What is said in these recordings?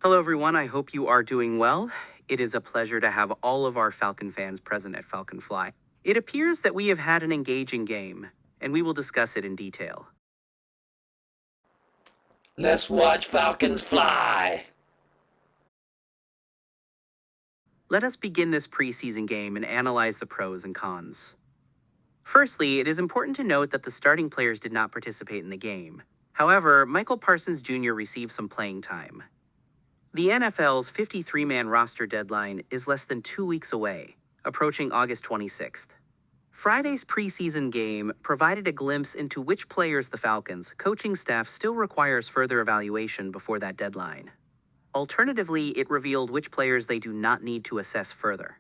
Hello, everyone. I hope you are doing well. It is a pleasure to have all of our Falcon fans present at Falcon Fly. It appears that we have had an engaging game, and we will discuss it in detail. Let's watch Falcons fly! Let us begin this preseason game and analyze the pros and cons. Firstly, it is important to note that the starting players did not participate in the game. However, Michael Parsons Jr. received some playing time. The NFL's 53-man roster deadline is less than 2 weeks away, approaching August 26th. Friday's preseason game provided a glimpse into which players the Falcons' coaching staff still requires further evaluation before that deadline. Alternatively, it revealed which players they do not need to assess further.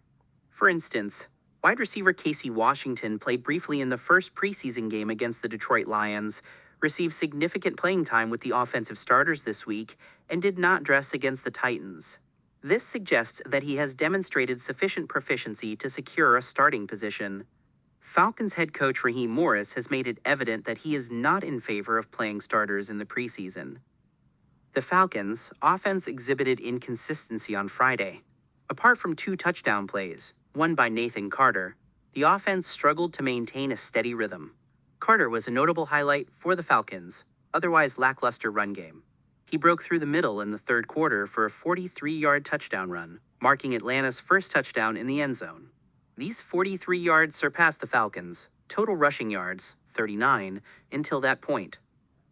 For instance, wide receiver Casey Washington played briefly in the first preseason game against the Detroit Lions, received significant playing time with the offensive starters this week, and did not dress against the Titans. This suggests that he has demonstrated sufficient proficiency to secure a starting position. Falcons head coach Raheem Morris has made it evident that he is not in favor of playing starters in the preseason. The Falcons' offense exhibited inconsistency on Friday. Apart from 2 touchdown plays, one by Nathan Carter, the offense struggled to maintain a steady rhythm. Carter was a notable highlight for the Falcons' otherwise lackluster run game. He broke through the middle in the third quarter for a 43-yard touchdown run, marking Atlanta's first touchdown in the end zone. These 43 yards surpassed the Falcons' total rushing yards, 39, until that point.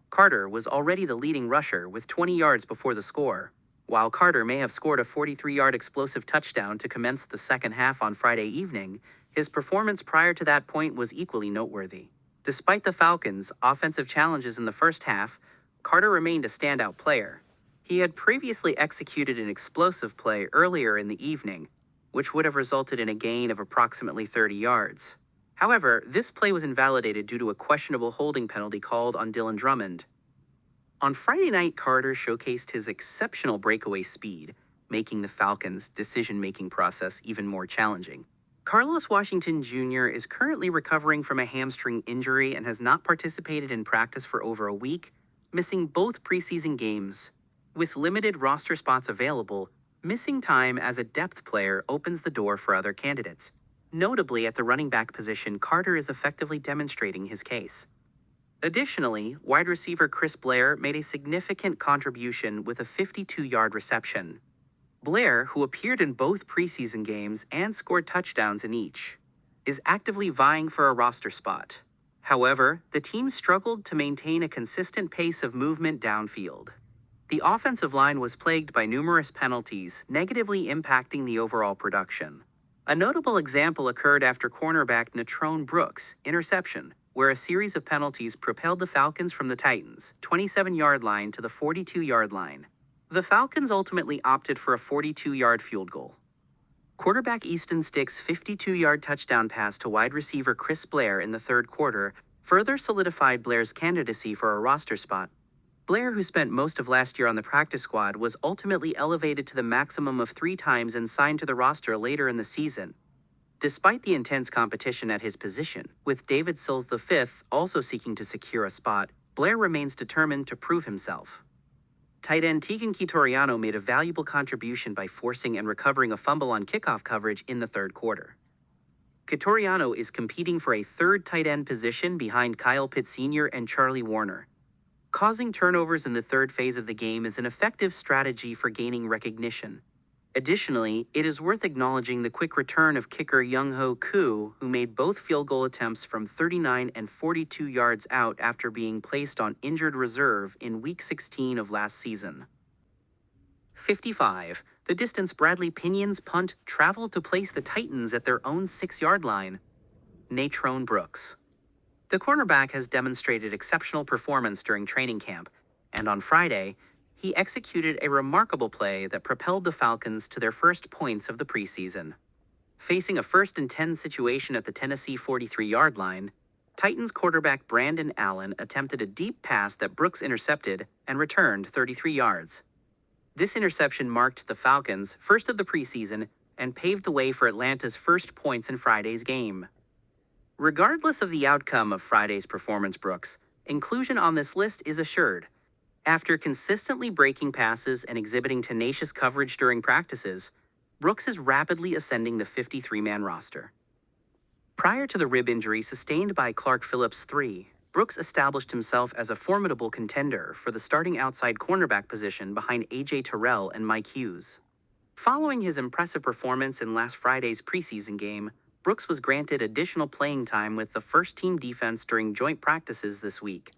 Carter was already the leading rusher with 20 yards before the score. While Carter may have scored a 43-yard explosive touchdown to commence the second half on Friday evening, his performance prior to that point was equally noteworthy. Despite the Falcons' offensive challenges in the first half, Carter remained a standout player. He had previously executed an explosive play earlier in the evening, which would have resulted in a gain of approximately 30 yards. However, this play was invalidated due to a questionable holding penalty called on Dylan Drummond. On Friday night, Carter showcased his exceptional breakaway speed, making the Falcons' decision-making process even more challenging. Carlos Washington Jr. is currently recovering from a hamstring injury and has not participated in practice for over a week, missing both preseason games. With limited roster spots available, missing time as a depth player opens the door for other candidates. Notably, at the running back position, Carter is effectively demonstrating his case. Additionally, wide receiver Chris Blair made a significant contribution with a 52-yard reception. Blair, who appeared in both preseason games and scored touchdowns in each, is actively vying for a roster spot. However, the team struggled to maintain a consistent pace of movement downfield. The offensive line was plagued by numerous penalties, negatively impacting the overall production. A notable example occurred after cornerback Natrone Brooks' interception, where a series of penalties propelled the Falcons from the Titans' 27-yard line to the 42-yard line. The Falcons ultimately opted for a 42-yard field goal. Quarterback Easton Stick's 52-yard touchdown pass to wide receiver Chris Blair in the third quarter further solidified Blair's candidacy for a roster spot. Blair, who spent most of last year on the practice squad, was ultimately elevated to the maximum of 3 times and signed to the roster later in the season. Despite the intense competition at his position, with David Sills V also seeking to secure a spot, Blair remains determined to prove himself. Tight end Tegan Quitoriano made a valuable contribution by forcing and recovering a fumble on kickoff coverage in the third quarter. Quitoriano is competing for a third tight end position behind Kyle Pitts Sr. and Charlie Warner. Causing turnovers in the third phase of the game is an effective strategy for gaining recognition. Additionally, it is worth acknowledging the quick return of kicker Younghoe Koo, who made both field goal attempts from 39 and 42 yards out after being placed on injured reserve in Week 16 of last season. 55. The distance Bradley Pinion's punt traveled to place the Titans at their own 6-yard line. Natrone Brooks. The cornerback has demonstrated exceptional performance during training camp, and on Friday, he executed a remarkable play that propelled the Falcons to their first points of the preseason. Facing a 1st and 10 situation at the Tennessee 43-yard line, Titans quarterback Brandon Allen attempted a deep pass that Brooks intercepted and returned 33 yards. This interception marked the Falcons' first of the preseason and paved the way for Atlanta's first points in Friday's game. Regardless of the outcome of Friday's performance, Brooks' inclusion on this list is assured. After consistently breaking passes and exhibiting tenacious coverage during practices, Brooks is rapidly ascending the 53-man roster. Prior to the rib injury sustained by Clark Phillips III, Brooks established himself as a formidable contender for the starting outside cornerback position behind A.J. Terrell and Mike Hughes. Following his impressive performance in last Friday's preseason game, Brooks was granted additional playing time with the first-team defense during joint practices this week.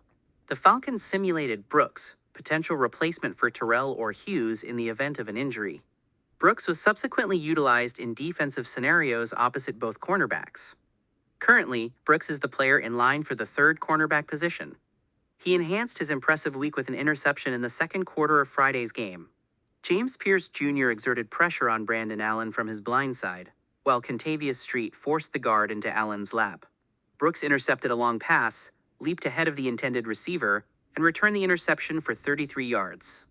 The Falcons simulated Brooks, potential replacement for Terrell or Hughes in the event of an injury. Brooks was subsequently utilized in defensive scenarios opposite both cornerbacks. Currently, Brooks is the player in line for the third cornerback position. He enhanced his impressive week with an interception in the second quarter of Friday's game. James Pierce Jr. exerted pressure on Brandon Allen from his blind side, while Contavious Street forced the guard into Allen's lap. Brooks intercepted a long pass, leaped ahead of the intended receiver, and returned the interception for 33 yards.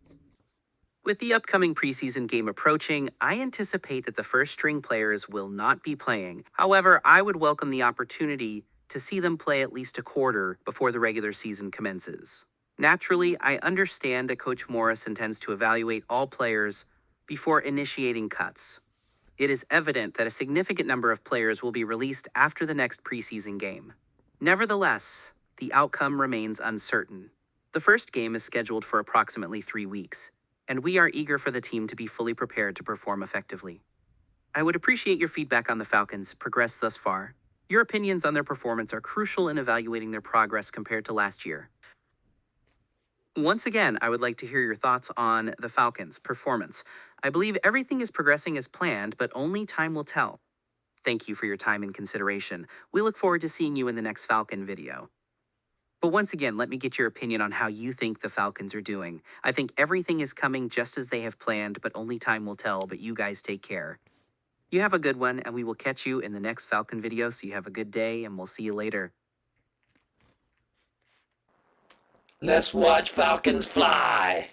With the upcoming preseason game approaching, I anticipate that the first-string players will not be playing. However, I would welcome the opportunity to see them play at least a quarter before the regular season commences. Naturally, I understand that Coach Morris intends to evaluate all players before initiating cuts. It is evident that a significant number of players will be released after the next preseason game. Nevertheless, the outcome remains uncertain. The first game is scheduled for approximately 3 weeks, and we are eager for the team to be fully prepared to perform effectively. I would appreciate your feedback on the Falcons' progress thus far. Your opinions on their performance are crucial in evaluating their progress compared to last year. Once again, I would like to hear your thoughts on the Falcons' performance. I believe everything is progressing as planned, but only time will tell. Thank you for your time and consideration. We look forward to seeing you in the next Falcon video. But once again, let me get your opinion on how you think the Falcons are doing. I think everything is coming just as they have planned, but only time will tell. But you guys take care. You have a good one, and we will catch you in the next Falcon video. So you have a good day, and we'll see you later. Let's watch Falcons fly.